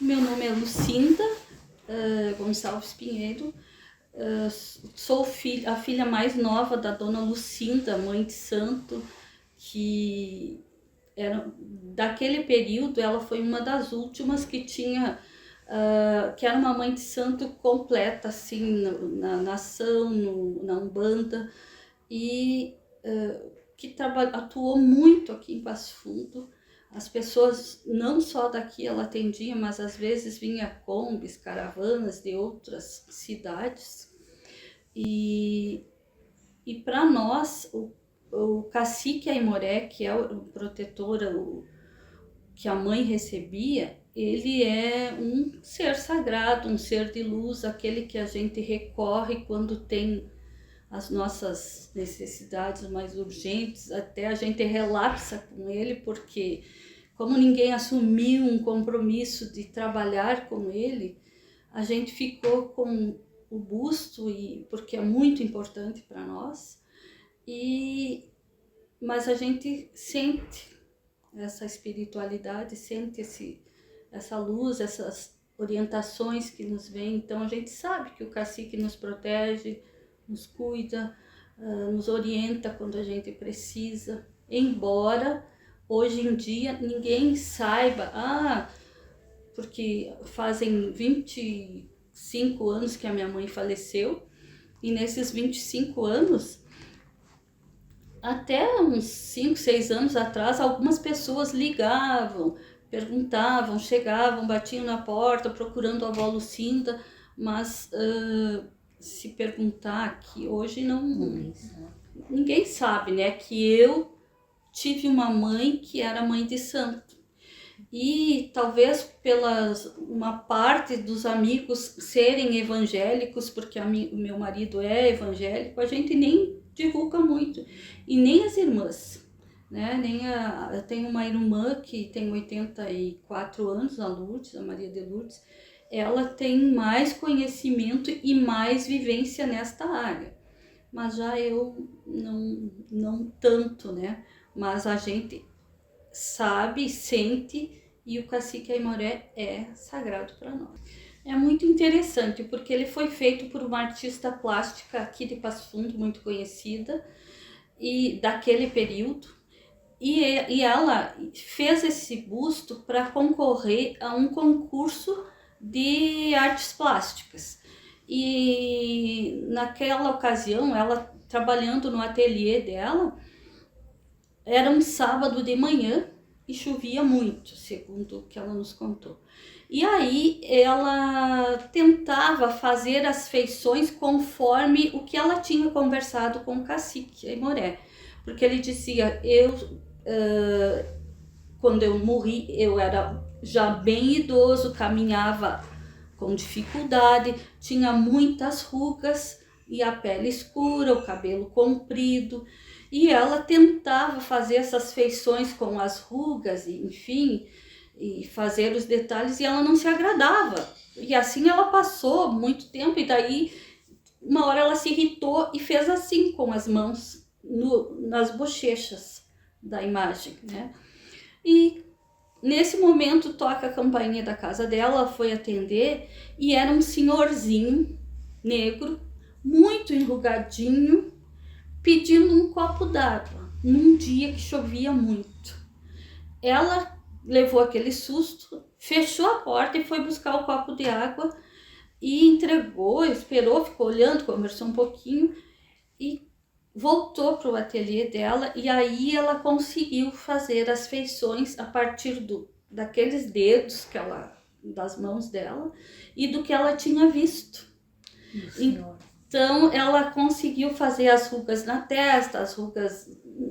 Meu nome é Lucinda Gonçalves Pinheiro. Sou a filha mais nova da dona Lucinda, mãe de santo, que era, daquele período ela foi uma das últimas que tinha, que era uma mãe de santo completa, assim, na nação, na Umbanda, e que atuou muito aqui em Passo Fundo. As pessoas, não só daqui ela atendia, mas às vezes vinha combis, caravanas de outras cidades. E para nós, o cacique Aimoré, que é o protetor, que a mãe recebia, ele é um ser sagrado, um ser de luz, aquele que a gente recorre quando tem as nossas necessidades mais urgentes, até a gente relapsa com ele, porque como ninguém assumiu um compromisso de trabalhar com ele, a gente ficou com o busto, porque é muito importante para nós, mas a gente sente essa espiritualidade, sente essa luz, essas orientações que nos vêm. Então a gente sabe que o cacique nos protege, nos cuida, nos orienta quando a gente precisa, embora hoje em dia ninguém saiba, porque fazem 25 anos que a minha mãe faleceu, e nesses 25 anos, até uns 5, 6 anos atrás, algumas pessoas ligavam, perguntavam, chegavam, batiam na porta procurando a avó Lucinda, mas se perguntar aqui hoje ninguém sabe, né, que eu tive uma mãe que era mãe de santo. E talvez uma parte dos amigos serem evangélicos, porque o meu marido é evangélico, a gente nem divulga muito. E nem as irmãs, né? Eu tenho uma irmã que tem 84 anos, a Lourdes, a Maria de Lourdes. Ela tem mais conhecimento e mais vivência nesta área. Mas já eu não tanto, né? Mas a gente sabe, sente, e o cacique Aimoré é sagrado para nós. É muito interessante, porque ele foi feito por uma artista plástica aqui de Passo Fundo, muito conhecida, e daquele período, e ela fez esse busto para concorrer a um concurso de artes plásticas. E naquela ocasião, ela trabalhando no ateliê dela, era um sábado de manhã e chovia muito, segundo o que ela nos contou. E aí ela tentava fazer as feições conforme o que ela tinha conversado com o cacique Aimoré. Porque ele dizia, quando eu morri, eu era já bem idoso, caminhava com dificuldade, tinha muitas rugas e a pele escura, o cabelo comprido. E ela tentava fazer essas feições com as rugas, enfim, e fazer os detalhes, e ela não se agradava. E assim ela passou muito tempo, e daí uma hora ela se irritou e fez assim com as mãos nas bochechas da imagem, né? E nesse momento toca a campainha da casa dela, ela foi atender, e era um senhorzinho negro, muito enrugadinho, pedindo um copo d'água, num dia que chovia muito. Ela levou aquele susto, fechou a porta e foi buscar o copo de água e entregou, esperou, ficou olhando, conversou um pouquinho e voltou para o ateliê dela, e aí ela conseguiu fazer as feições a partir daqueles dedos das mãos dela e do que ela tinha visto. Então ela conseguiu fazer as rugas na testa, as rugas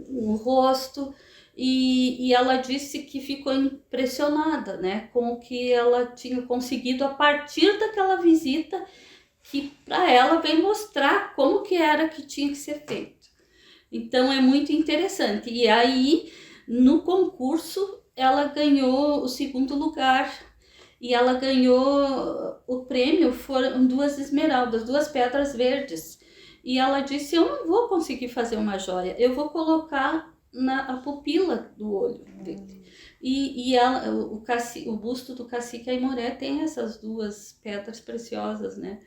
no rosto, e ela disse que ficou impressionada, né, com o que ela tinha conseguido a partir daquela visita, que para ela vem mostrar como que era que tinha que ser feito. Então é muito interessante. E aí no concurso ela ganhou o 2º lugar. E ela ganhou o prêmio, foram 2 esmeraldas, 2 pedras verdes. E ela disse, eu não vou conseguir fazer uma joia, eu vou colocar na a pupila do olho dele. E o busto do cacique Aimoré tem essas duas pedras preciosas, né?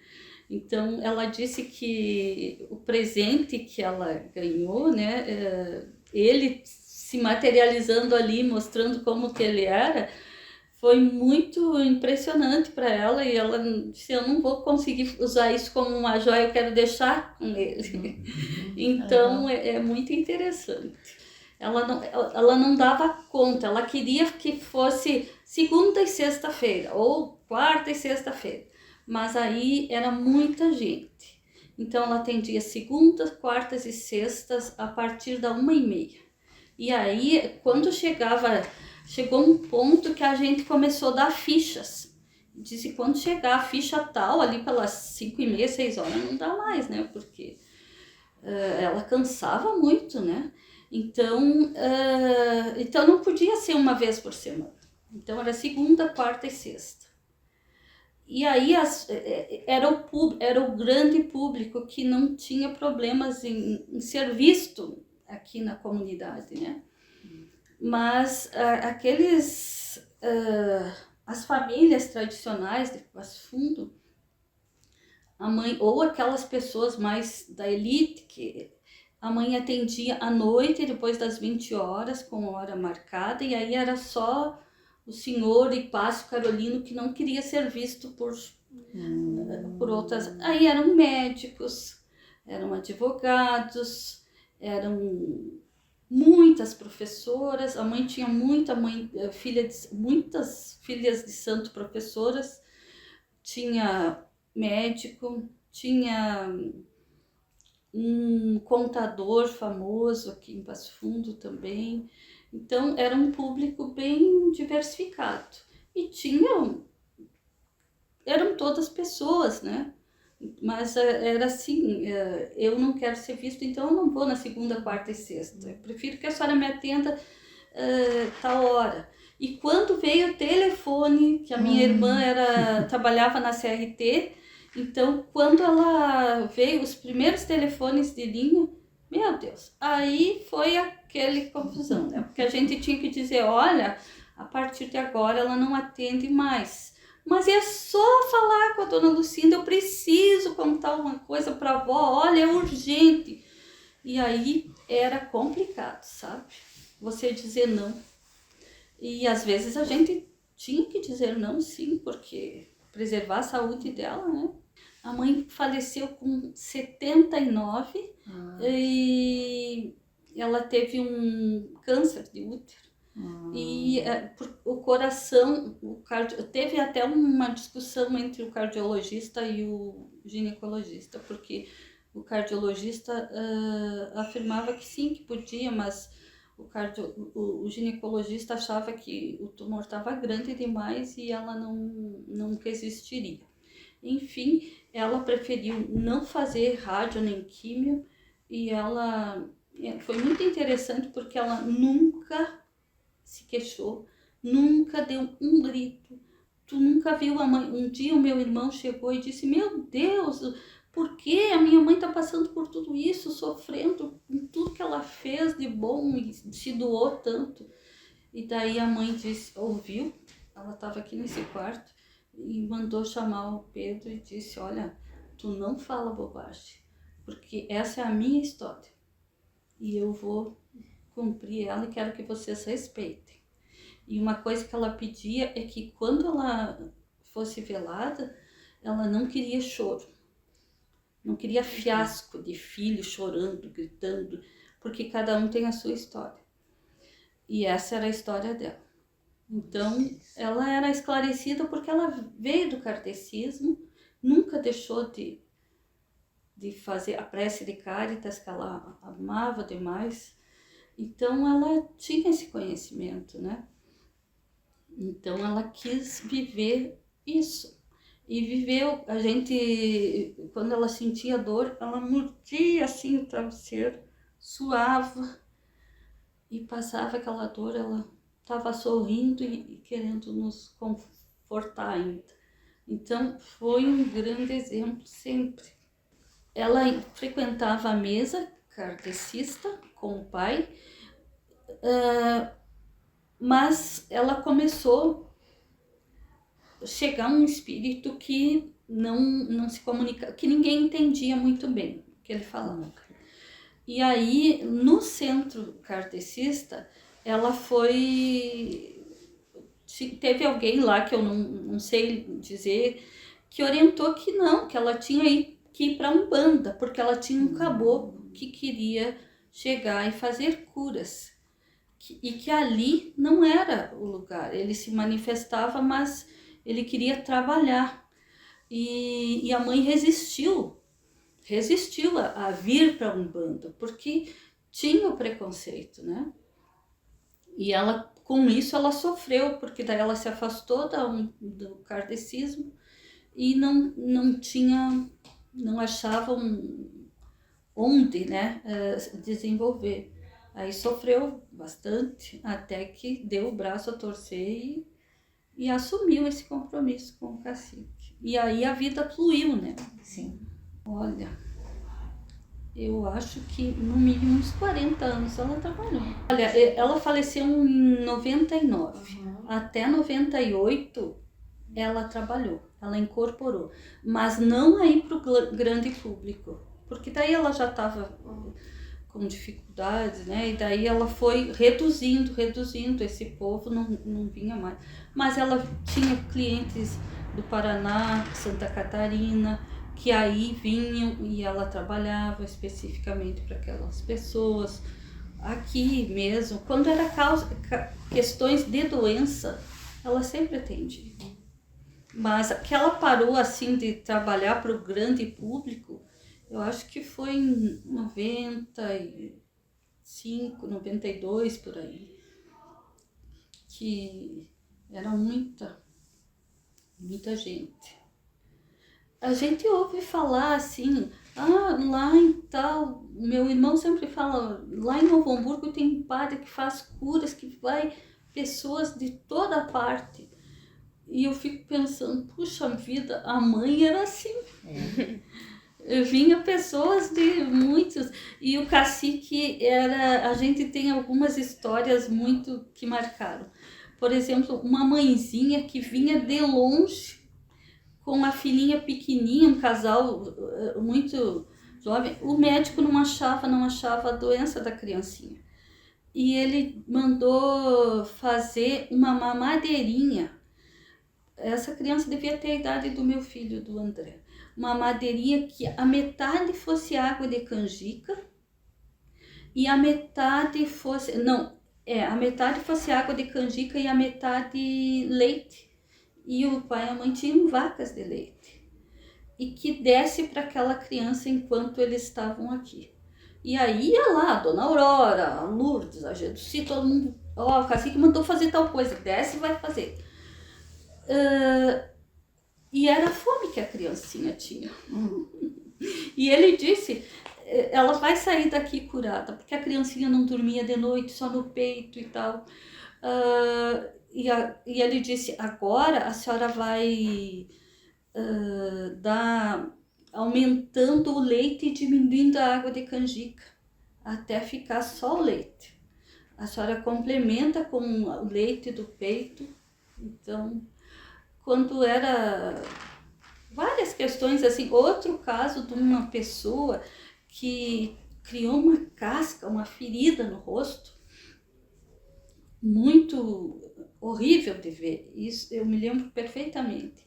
Então, ela disse que o presente que ela ganhou, né, ele se materializando ali, mostrando como que ele era, foi muito impressionante para ela, e ela disse, eu não vou conseguir usar isso como uma joia, eu quero deixar com ele. Então, é muito interessante. Ela não dava conta, ela queria que fosse segunda e sexta-feira, ou quarta e sexta-feira, mas aí era muita gente. Então ela atendia segundas, quartas e sextas a partir da 1h30. E aí, quando chegou um ponto que a gente começou a dar fichas. Disse, quando chegar a ficha tal, ali pelas 5h30, 6h, não dá mais, né? Porque ela cansava muito, né? Então não podia ser uma vez por semana. Então era segunda, quarta e sexta. E aí era o grande público que não tinha problemas em ser visto aqui na comunidade, né? Mas as famílias tradicionais de Passo Fundo, a mãe, ou aquelas pessoas mais da elite, que a mãe atendia à noite, depois das 20h, com hora marcada, e aí era só o senhor Hipácio Carolino que não queria ser visto por outras. Aí eram médicos, eram advogados, eram muitas professoras. A mãe tinha muitas filhas de santo professoras, tinha médico, tinha um contador famoso aqui em Passo Fundo também. Então era um público bem diversificado e eram todas pessoas, né? Mas era assim, eu não quero ser visto, então eu não vou na segunda, quarta e sexta. Eu prefiro que a senhora me atenda tal hora. E quando veio o telefone, que a minha irmã trabalhava na CRT, então quando ela veio, os primeiros telefones de linha, meu Deus, aí foi aquele confusão, né? Porque a gente tinha que dizer, olha, a partir de agora ela não atende mais. Mas é só falar com a dona Lucinda, eu preciso contar uma coisa para a avó, olha, é urgente. E aí era complicado, sabe? Você dizer não. E às vezes a gente tinha que dizer não, sim, porque preservar a saúde dela, né? A mãe faleceu com 79 e ela teve um câncer de útero. E o coração, teve até uma discussão entre o cardiologista e o ginecologista, porque o cardiologista afirmava que sim, que podia, mas o ginecologista achava que o tumor estava grande demais e ela não resistiria. Enfim, ela preferiu não fazer rádio nem químio, e ela foi muito interessante porque ela nunca se queixou, nunca deu um grito. Tu nunca viu a mãe? Um dia o meu irmão chegou e disse, meu Deus, por que a minha mãe está passando por tudo isso, sofrendo com tudo que ela fez de bom e se doou tanto? E daí a mãe disse, ouviu? Ela estava aqui nesse quarto e mandou chamar o Pedro e disse, olha, tu não fala bobagem, porque essa é a minha história e eu vou cumprir ela e quero que vocês respeitem. E uma coisa que ela pedia é que quando ela fosse velada, ela não queria choro, não queria fiasco de filho chorando, gritando, porque cada um tem a sua história. E essa era a história dela. Então, ela era esclarecida porque ela veio do kardecismo, nunca deixou de fazer a prece de Caritas, que ela amava demais. Então, ela tinha esse conhecimento, né? Então, ela quis viver isso. E viveu, a gente, quando ela sentia dor, ela mordia assim o travesseiro, suava e passava aquela dor, ela estava sorrindo e querendo nos confortar ainda. Então, foi um grande exemplo sempre. Ela frequentava a mesa kardecista com o pai, Mas ela começou a chegar um espírito que não se comunica, que ninguém entendia muito bem o que ele falava. E aí, no centro kardecista, ela teve alguém lá, que eu não sei dizer, que orientou que não, que ela tinha que ir para Umbanda, porque ela tinha um caboclo que queria chegar e fazer curas. E que ali não era o lugar. Ele se manifestava, mas ele queria trabalhar. E a mãe resistiu a vir para Umbanda, porque tinha o preconceito, né? E ela, com isso, ela sofreu, porque daí ela se afastou do kardecismo e não achava onde, né, desenvolver. Aí sofreu bastante, até que deu o braço a torcer e assumiu esse compromisso com o cacique. E aí a vida fluiu, né? Sim. Olha, eu acho que no mínimo uns 40 anos ela trabalhou. Olha, ela faleceu em 99. Até 98 ela trabalhou, ela incorporou. Mas não aí para o grande público, porque daí ela já estava com dificuldades, né? E daí ela foi reduzindo, esse povo não vinha mais. Mas ela tinha clientes do Paraná, Santa Catarina, que aí vinham e ela trabalhava especificamente para aquelas pessoas. Aqui mesmo, quando era questões de doença, ela sempre atendia. Mas que ela parou assim de trabalhar para o grande público, eu acho que foi em 95, 92 por aí, que era muita gente. A gente ouve falar assim, lá em tal, meu irmão sempre fala, lá em Novo Hamburgo tem um padre que faz curas, que vai pessoas de toda parte. E eu fico pensando, puxa vida, a mãe era assim. Vinha pessoas de muitos, e o cacique a gente tem algumas histórias muito que marcaram. Por exemplo, uma mãezinha que vinha de longe com a filhinha pequenininha, um casal muito jovem. O médico não achava a doença da criancinha. E ele mandou fazer uma mamadeirinha. Essa criança devia ter a idade do meu filho, do André. Uma madeirinha que a metade fosse água de canjica e a metade fosse... a metade fosse água de canjica e a metade leite. E o pai e a mãe tinham vacas de leite. E que desse para aquela criança enquanto eles estavam aqui. E aí ia lá, a Dona Aurora, a Lourdes, a Geduci, todo mundo... o cacique mandou fazer tal coisa, desce e vai fazer. E era a fome que a criancinha tinha. E ele disse, ela vai sair daqui curada, porque a criancinha não dormia de noite, só no peito e tal. E ele disse, agora a senhora vai aumentando o leite e diminuindo a água de canjica, até ficar só o leite. A senhora complementa com o leite do peito. Então, quando era várias questões assim, outro caso de uma pessoa que criou uma casca, uma ferida no rosto, muito horrível de ver, isso eu me lembro perfeitamente.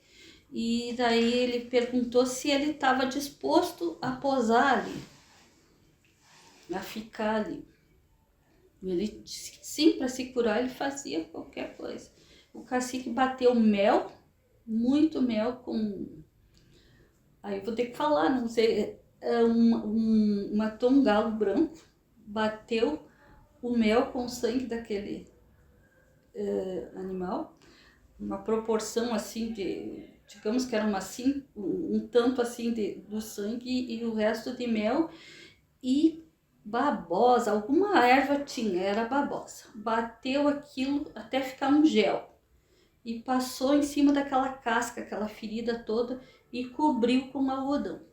E daí ele perguntou se ele estava disposto a posar ali, a ficar ali. Ele disse que sim, para se curar ele fazia qualquer coisa. O cacique bateu mel, muito mel com... Aí vou ter que falar, não sei, matou um galo branco, bateu o mel com o sangue daquele animal, uma proporção assim de, digamos que era um tanto assim do sangue e o resto de mel e babosa, alguma erva tinha, era babosa. Bateu aquilo até ficar um gel e passou em cima daquela casca, aquela ferida toda e cobriu com algodão.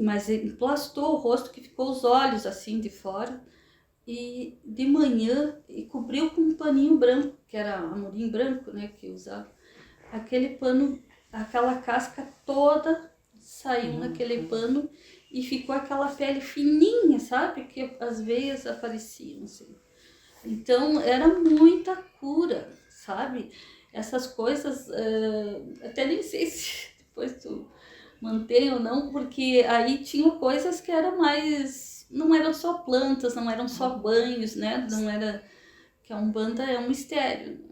Mas emplastou o rosto, que ficou os olhos assim de fora. e de manhã e cobriu com um paninho branco, que era amorim branco, né, que usava. Aquele pano, aquela casca toda saiu naquele pano e ficou aquela pele fininha, sabe? Que as veias apareciam, assim. Então, era muita cura, sabe? Essas coisas, até nem sei se depois tu mantém ou não, porque aí tinha coisas que eram mais... Não eram só plantas, não eram só banhos, né? Não era... Que a Umbanda é um mistério.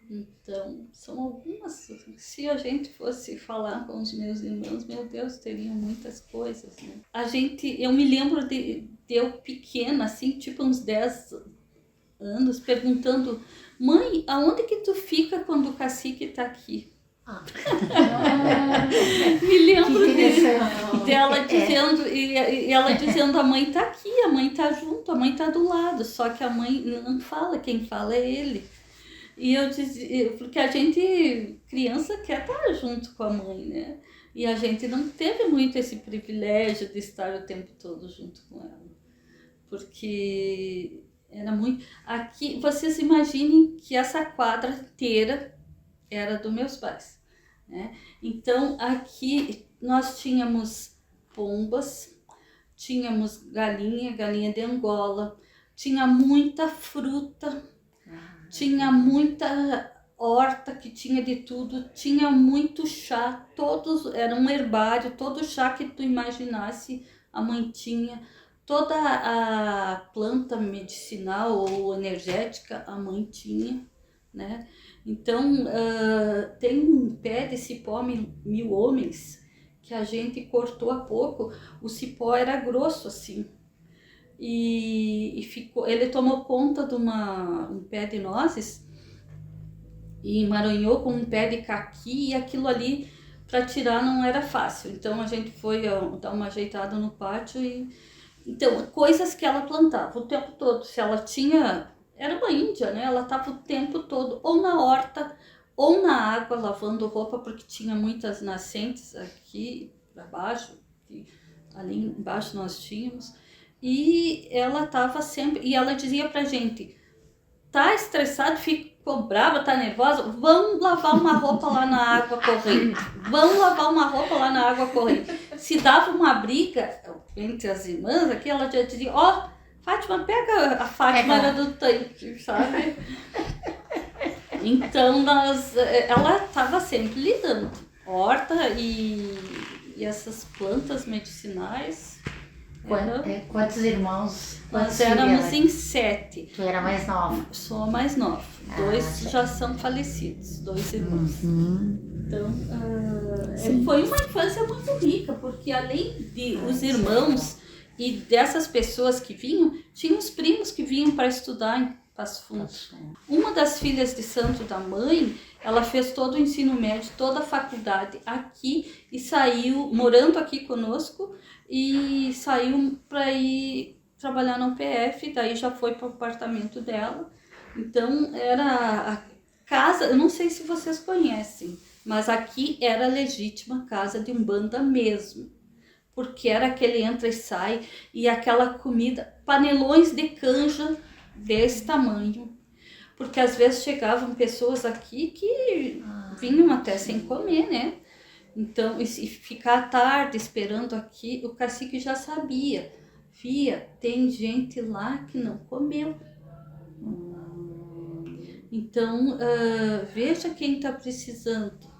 Então, são algumas... Se a gente fosse falar com os meus irmãos, meu Deus, teriam muitas coisas, né? Eu me lembro de eu pequena, assim, tipo uns 10 anos, perguntando: mãe, aonde que tu fica quando o cacique tá aqui? Me lembro dela dizendo, e ela dizendo, a mãe tá aqui, a mãe tá junto, a mãe tá do lado, só que a mãe não fala, quem fala é ele. E eu dizia, porque a gente, criança, quer estar junto com a mãe, né? E a gente não teve muito esse privilégio de estar o tempo todo junto com ela. Porque era muito... Aqui, vocês imaginem que essa quadra inteira era dos meus pais, né? Então, aqui nós tínhamos pombas, tínhamos galinha de Angola, tinha muita fruta, tinha muita horta, que tinha de tudo, tinha muito chá, todos, era um herbário, todo chá que tu imaginasse, a mãe tinha, toda a planta medicinal ou energética, a mãe tinha, né? Então, tem um pé de cipó mil homens, que a gente cortou há pouco, o cipó era grosso assim, e ficou, ele tomou conta de um pé de nozes e emaranhou com um pé de caqui, e aquilo ali para tirar não era fácil. Então a gente foi dar uma ajeitada no pátio e então coisas que ela plantava o tempo todo. Se ela tinha, era uma índia, né? Ela estava o tempo todo ou na horta ou na água lavando roupa, porque tinha muitas nascentes aqui para baixo, ali embaixo nós tínhamos. E ela estava sempre, e ela dizia pra gente: tá estressado, ficou brava, tá nervosa, vamos lavar uma roupa lá na água corrente, vamos lavar uma roupa lá na água corrente. Se dava uma briga entre as irmãs aqui, ela já dizia: ó, Fátima, pega, a Fátima era do tanque, sabe? Então ela estava sempre lidando, horta e essas plantas medicinais. Quantos irmãos? Nós éramos em 7. Tu era mais nova? Sou a mais nova. 2 já são falecidos, 2 irmãos. Então, foi uma infância muito rica, porque além de os irmãos e dessas pessoas que vinham, tinha os primos que vinham para estudar em Passo Fundo. Uma das filhas de santo da mãe, ela fez todo o ensino médio, toda a faculdade aqui e saiu, morando aqui conosco, e saiu para ir trabalhar na UPF, daí já foi para o apartamento dela. Então era a casa, eu não sei se vocês conhecem, mas aqui era a legítima casa de Umbanda mesmo, porque era aquele entra e sai e aquela comida, panelões de canja desse tamanho, porque às vezes chegavam pessoas aqui que vinham até sem comer, né? Então, e ficar à tarde esperando aqui, o cacique já sabia: Fia, tem gente lá que não comeu. Então, veja quem está precisando.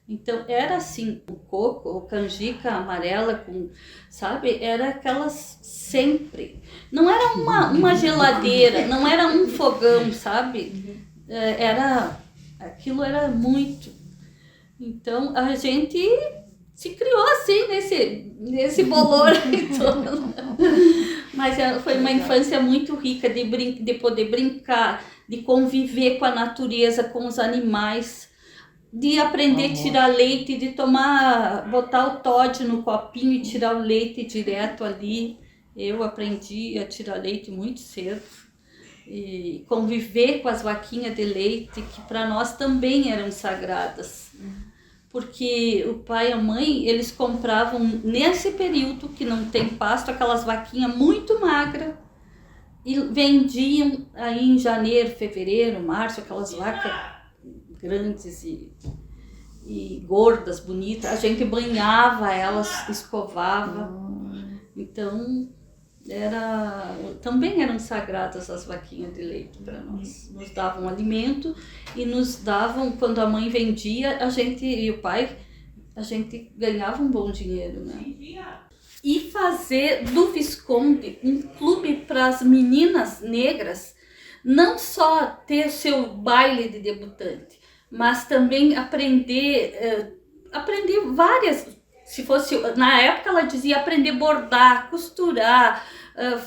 Então, era assim, o coco, ou canjica amarela, sabe? Era aquelas sempre. Não era uma geladeira, não era um fogão, sabe? Aquilo era muito. Então, a gente se criou assim, nesse bolor todo. Mas foi uma infância muito rica de poder brincar, de conviver com a natureza, com os animais, de aprender a tirar leite, de botar o Toddy no copinho e tirar o leite direto ali. Eu aprendi a tirar leite muito cedo. E conviver com as vaquinhas de leite, que para nós também eram sagradas. porque o pai e a mãe, eles compravam nesse período que não tem pasto, aquelas vaquinhas muito magras, e vendiam aí em janeiro, fevereiro, março, aquelas vacas grandes e gordas, bonitas. A gente banhava elas, escovava. Então, também eram sagradas as vaquinhas de leite para nós. Nos davam alimento e nos davam, quando a mãe vendia, a gente e o pai, a gente ganhava um bom dinheiro, né? E fazer do Visconde um clube para as meninas negras, não só ter seu baile de debutante, mas também aprender várias. Se fosse, na época ela dizia aprender a bordar, costurar,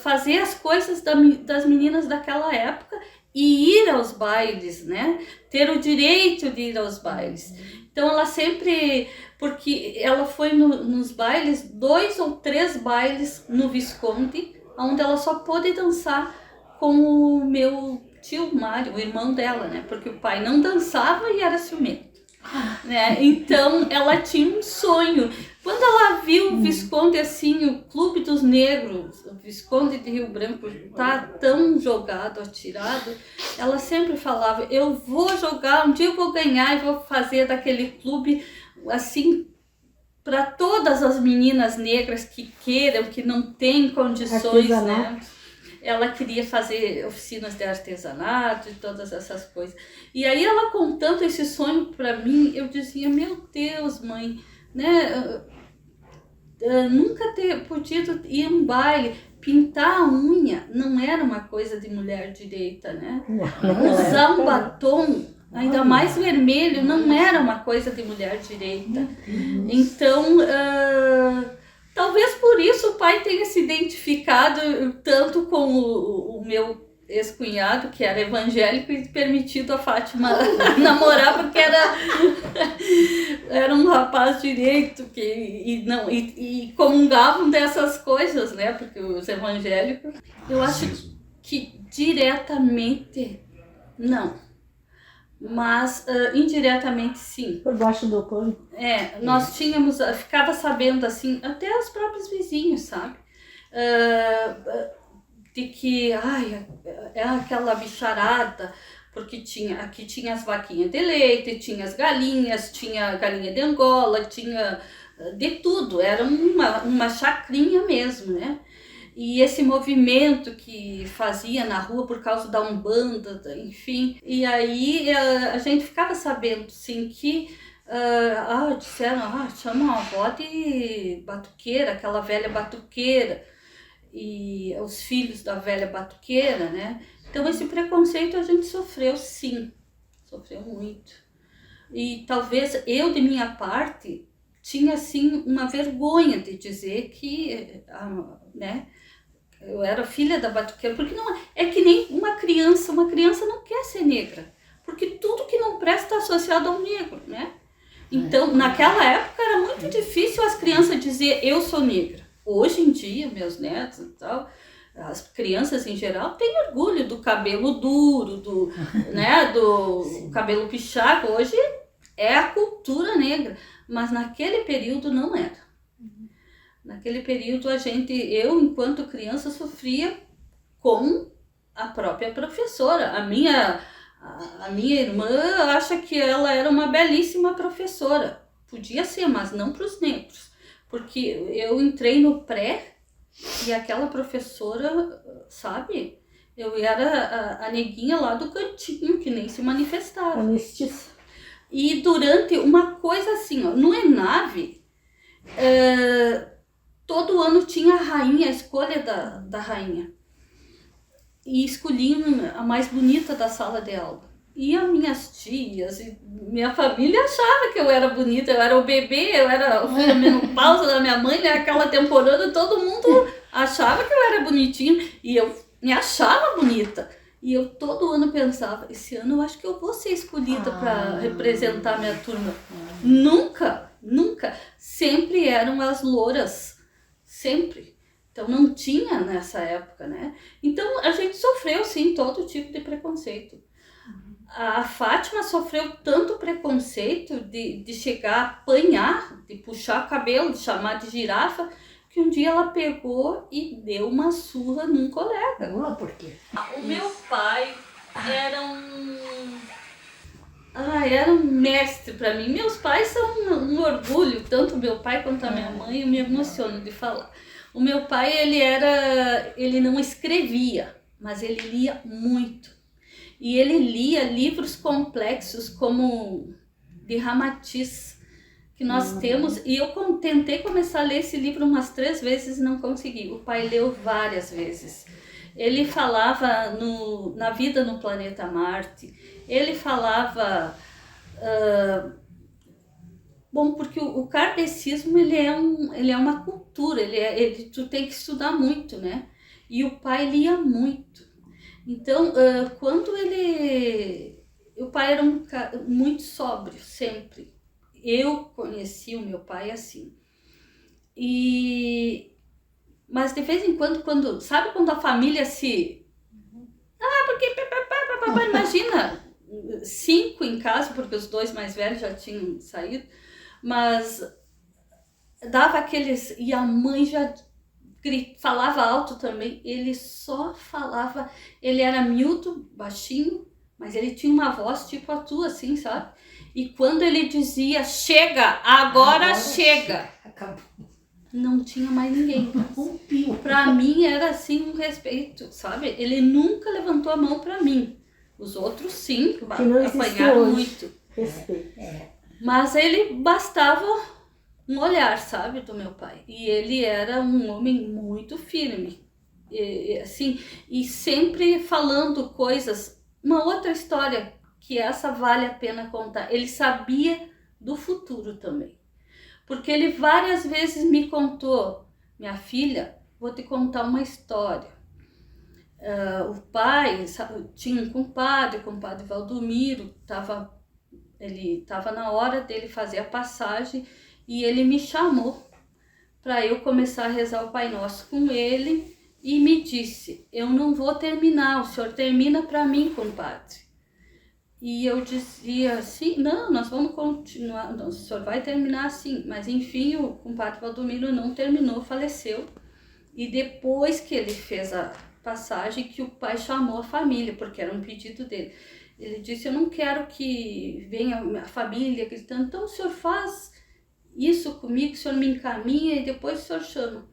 fazer as coisas das meninas daquela época e ir aos bailes, né? Ter o direito de ir aos bailes. Então ela sempre, porque ela foi nos bailes, 2 ou 3 bailes no Visconde, onde ela só pôde dançar com o meu tio Mário, o irmão dela, né? Porque o pai não dançava e era ciumento. Né? Então ela tinha um sonho. Quando ela viu o Visconde assim, o Clube dos Negros, o Visconde de Rio Branco tá tão jogado, atirado, ela sempre falava, eu vou jogar, um dia eu vou ganhar e vou fazer daquele clube assim para todas as meninas negras que queiram, que não têm condições, né? Ela queria fazer oficinas de artesanato e todas essas coisas. E aí ela contando esse sonho para mim, eu dizia, meu Deus, mãe, né? Nunca ter podido ir a um baile, pintar a unha não era uma coisa de mulher direita, né? Usar um batom, ainda mais vermelho, não era uma coisa de mulher direita. Então, talvez por isso o pai tenha se identificado tanto com o meu ex-cunhado, que era evangélico, e permitido a Fátima namorar, porque era um rapaz direito e comungavam dessas coisas, né? Porque os evangélicos, eu acho que diretamente não, mas indiretamente sim. Por baixo do pano. Nós ficava sabendo assim, até os próprios vizinhos, sabe? De que, é aquela bicharada, porque aqui tinha as vaquinhas de leite, tinha as galinhas, tinha galinha de Angola, tinha de tudo, era uma chacrinha mesmo, né? E esse movimento que fazia na rua por causa da Umbanda, enfim, e aí a gente ficava sabendo, sim, que disseram, chama a avó de batuqueira, aquela velha batuqueira, e os filhos da velha batuqueira, né? Então esse preconceito a gente sofreu, sim, sofreu muito. E talvez eu, de minha parte, tinha assim uma vergonha de dizer que, né, eu era filha da batuqueira, porque não é que nem uma criança não quer ser negra, porque tudo que não presta é associado ao negro, né? Então, naquela época era muito difícil as crianças dizer eu sou negra. Hoje em dia, meus netos e tal, as crianças em geral têm orgulho do cabelo duro, né, do cabelo pichaco. Hoje é a cultura negra, mas naquele período não era. Naquele período eu enquanto criança sofria com a própria professora. A minha irmã acha que ela era uma belíssima professora. Podia ser, mas não para os negros. Porque eu entrei no pré e aquela professora, sabe? Eu era a neguinha lá do cantinho, que nem se manifestava. A mestiça. E durante uma coisa assim, no ENAVE, todo ano tinha a rainha, a escolha da rainha. E escolhiam a mais bonita da sala de aula. E as minhas tias e minha família achava que eu era bonita, eu era o bebê, eu era a menopausa da minha mãe, né? Aquela temporada, todo mundo achava que eu era bonitinha e eu me achava bonita. E eu todo ano pensava, esse ano eu acho que eu vou ser escolhida para representar minha turma. Nunca. Sempre eram as louras, sempre. Então não tinha nessa época, né? Então a gente sofreu sim todo tipo de preconceito. A Fátima sofreu tanto preconceito de chegar a apanhar, de puxar o cabelo, de chamar de girafa, que um dia ela pegou e deu uma surra num colega. Por quê? O meu pai era um mestre para mim. Meus pais são um orgulho, tanto meu pai quanto a minha mãe, eu me emociono de falar. O meu pai, ele não escrevia, mas ele lia muito. E ele lia livros complexos como de Ramatiz, que nós temos, e eu tentei começar a ler esse livro umas 3 vezes e não consegui. O pai leu várias vezes. Ele falava na vida no planeta Marte, ele falava... bom, porque o kardecismo ele é uma cultura, tu tem que estudar muito, né? E o pai lia muito. Então, quando o pai era muito sóbrio, sempre. Eu conheci o meu pai assim. Mas de vez em quando, sabe quando a família se... porque imagina, 5 em casa, porque os 2 mais velhos já tinham saído, mas dava aqueles... E a mãe já falava alto também, ele só falava... Ele era miúdo, baixinho, mas ele tinha uma voz tipo a tua, assim, sabe? E quando ele dizia, chega, agora chega, Acabou. Não tinha mais ninguém. Rompeu. Pra mim era assim um respeito, sabe? Ele nunca levantou a mão pra mim. Os outros sim, Que não existe apanharam hoje. muito. Respeito. Mas ele bastava um olhar, sabe, do meu pai. E ele era um homem muito firme. Assim, e sempre falando coisas. Uma outra história que essa vale a pena contar. Ele sabia do futuro também. Porque ele várias vezes me contou, minha filha, vou te contar uma história. O pai tinha um compadre, o compadre Valdomiro, ele estava na hora dele fazer a passagem e ele me chamou para eu começar a rezar o Pai Nosso com ele e me disse, eu não vou terminar, o senhor termina para mim, compadre. E eu dizia assim, não, nós vamos continuar, não, o senhor vai terminar assim. Mas enfim, o compadre Valdomiro não terminou, faleceu. E depois que ele fez a passagem, que o pai chamou a família, porque era um pedido dele. Ele disse, eu não quero que venha a família gritando, então o senhor faz isso comigo, o senhor me encaminha e depois o senhor chama.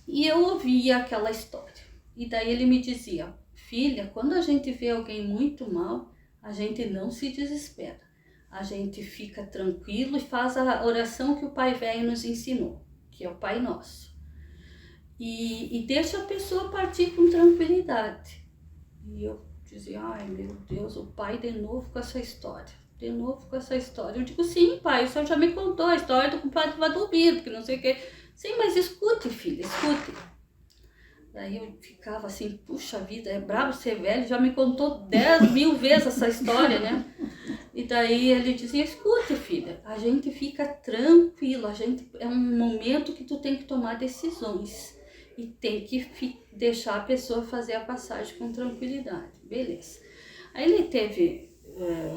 E eu ouvia aquela história. E daí ele me dizia, filha, quando a gente vê alguém muito mal, a gente não se desespera. A gente fica tranquilo e faz a oração que o Pai Velho nos ensinou, que é o Pai Nosso. E deixa a pessoa partir com tranquilidade. E eu dizia, ai meu Deus, o pai de novo com essa história. De novo com essa história. Eu digo, sim pai, o senhor já me contou a história do compadre Valdomiro, que não sei o que. Sim, mas escute filha, escute. Daí eu ficava assim, puxa vida, é brabo ser velho, já me contou 10.000 vezes essa história, né? E daí ele dizia, escute filha, a gente fica tranquilo, é um momento que tu tem que tomar decisões e tem que deixar a pessoa fazer a passagem com tranquilidade, beleza. Aí ele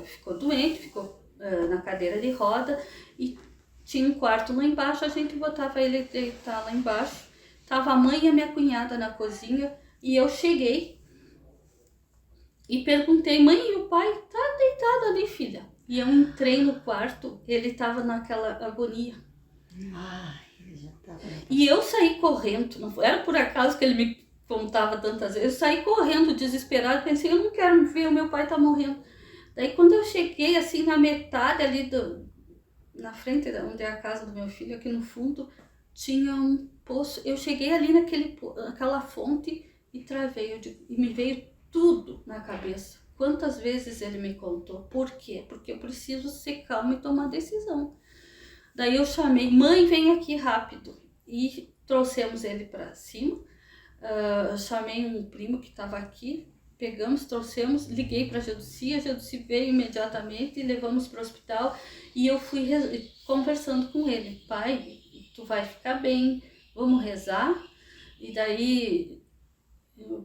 ficou doente, ficou na cadeira de roda e tinha um quarto lá embaixo, a gente botava ele deitar lá embaixo. Tava a mãe e a minha cunhada na cozinha e eu cheguei e perguntei, mãe, e o pai? Tá deitado ali, filha. E eu entrei no quarto, ele tava naquela agonia. Ele já tava... E eu saí correndo, não era por acaso que ele me contava tantas vezes, eu saí correndo, desesperado, pensei, eu não quero ver, o meu pai tá morrendo. Daí quando eu cheguei assim na metade ali, na frente onde é a casa do meu filho, aqui no fundo, tinha um poço, eu cheguei ali naquela fonte e travei, e me veio tudo na cabeça. Quantas vezes ele me contou, por quê? Porque eu preciso ser calma e tomar decisão. Daí eu chamei, mãe, vem aqui rápido, e trouxemos ele para cima, chamei um primo que estava aqui, pegamos, trouxemos, liguei para a Geduci veio imediatamente e levamos para o hospital e eu fui conversando com ele, pai, tu vai ficar bem, vamos rezar. E daí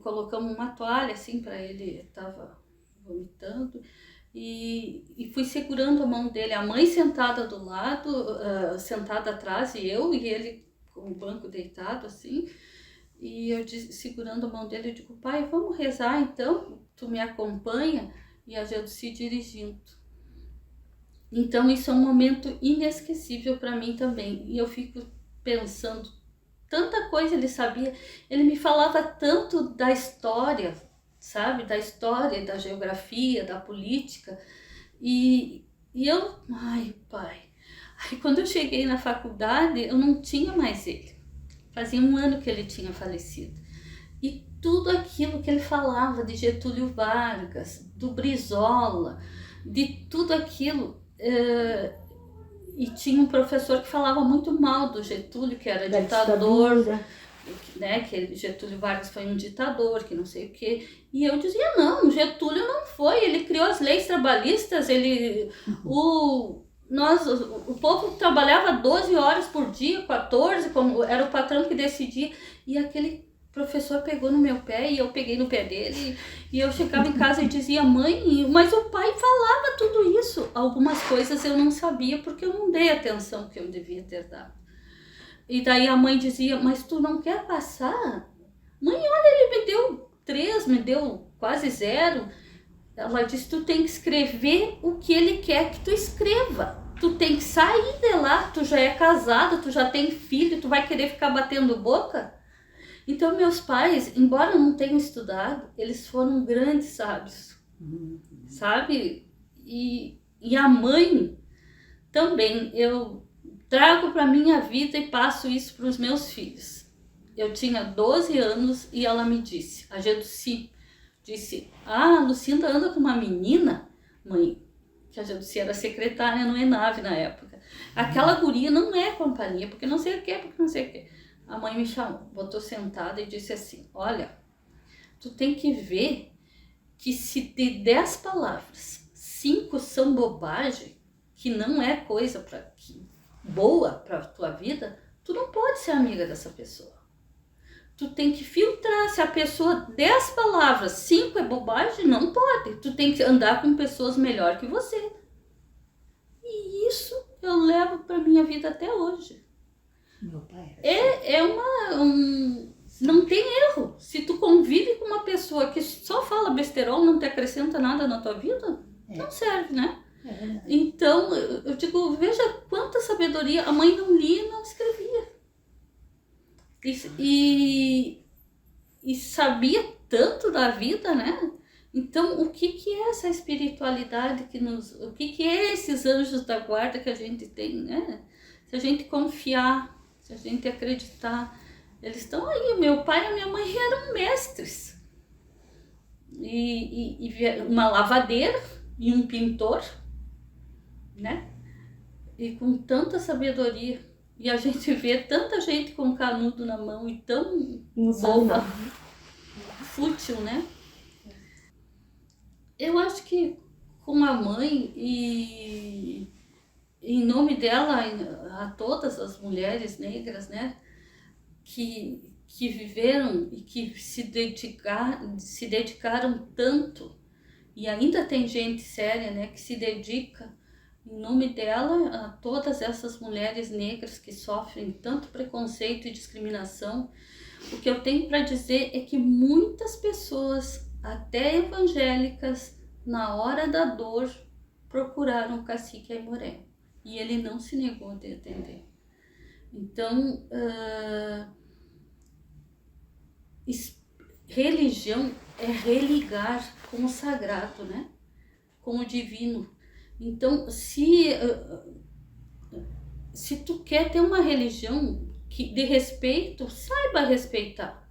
colocamos uma toalha assim para ele, tava vomitando. E fui segurando a mão dele, a mãe sentada do lado, sentada atrás, e ele com o banco deitado assim. E eu segurando a mão dele, eu digo, pai, vamos rezar então? Tu me acompanha? E a Gelsi dirigindo. Então isso é um momento inesquecível para mim também. E eu fico pensando, tanta coisa ele sabia. Ele me falava tanto da história, sabe? Da história, da geografia, da política. E eu, ai pai. Aí quando eu cheguei na faculdade, eu não tinha mais ele. Fazia 1 ano que ele tinha falecido. E tudo aquilo que ele falava de Getúlio Vargas, do Brizola, de tudo aquilo. E tinha um professor que falava muito mal do Getúlio, que era ditador, né? Que Getúlio Vargas foi um ditador, que não sei o quê. E eu dizia, não, Getúlio não foi, ele criou as leis trabalhistas, o povo trabalhava 12 horas por dia, 14, como era o patrão que decidia, e aquele professor pegou no meu pé e eu peguei no pé dele, e eu chegava em casa e dizia, mãe, mas o pai falava tudo isso. Algumas coisas eu não sabia porque eu não dei a atenção que eu devia ter dado. E daí a mãe dizia, mas tu não quer passar? Mãe, olha, ele me deu 3, me deu quase 0. Ela disse, tu tem que escrever o que ele quer que tu escreva. Tu tem que sair de lá, tu já é casado, tu já tem filho, tu vai querer ficar batendo boca? Então meus pais, embora não tenham estudado, eles foram grandes sábios, sabe? E a mãe também, eu trago para minha vida e passo isso para os meus filhos. Eu tinha 12 anos e ela me disse, a Gelsi disse, Lucinda anda com uma menina, mãe, que a Gelsi era secretária no ENAV na época. Aquela guria não é companhia, porque não sei o que, porque não sei o que. A mãe me chamou, botou sentada e disse assim, olha, tu tem que ver que se de 10 palavras, 5 são bobagem, que não é coisa boa para tua vida, tu não pode ser amiga dessa pessoa. Tu tem que filtrar, se a pessoa 10 palavras, 5 é bobagem, não pode. Tu tem que andar com pessoas melhor que você. E isso eu levo para minha vida até hoje. Meu pai não tem erro. Se tu convive com uma pessoa que só fala besterol, não te acrescenta nada na tua vida, não serve, né? Então, eu digo, veja quanta sabedoria. A mãe não lia e não escrevia. E sabia tanto da vida, né? Então, o que é essa espiritualidade o que é esses anjos da guarda que a gente tem, né? Se a gente confiar, se a gente acreditar, eles estão aí. Meu pai e a minha mãe eram mestres. E uma lavadeira e um pintor, né? E com tanta sabedoria. E a gente vê tanta gente com canudo na mão e tão boba, fútil, né? Eu acho que com a mãe e em nome dela, a todas as mulheres negras, né, que viveram e que se dedicaram tanto, e ainda tem gente séria, né, que se dedica, em nome dela, a todas essas mulheres negras que sofrem tanto preconceito e discriminação. O que eu tenho para dizer é que muitas pessoas, até evangélicas, na hora da dor, procuraram o cacique Aimoré. E ele não se negou a atender. Então, religião é religar com o sagrado, né? Com o divino. Então, se tu quer ter uma religião de respeito, saiba respeitar.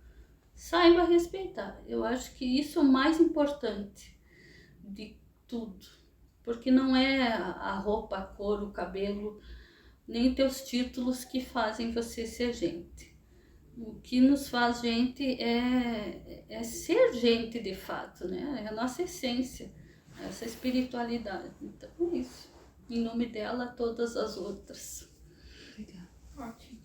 Saiba respeitar. Eu acho que isso é o mais importante de tudo. Porque não é a roupa, a cor, o cabelo, nem teus títulos que fazem você ser gente. O que nos faz gente é ser gente de fato, né? É a nossa essência, essa espiritualidade. Então é isso. Em nome dela, todas as outras. Legal. Ótimo.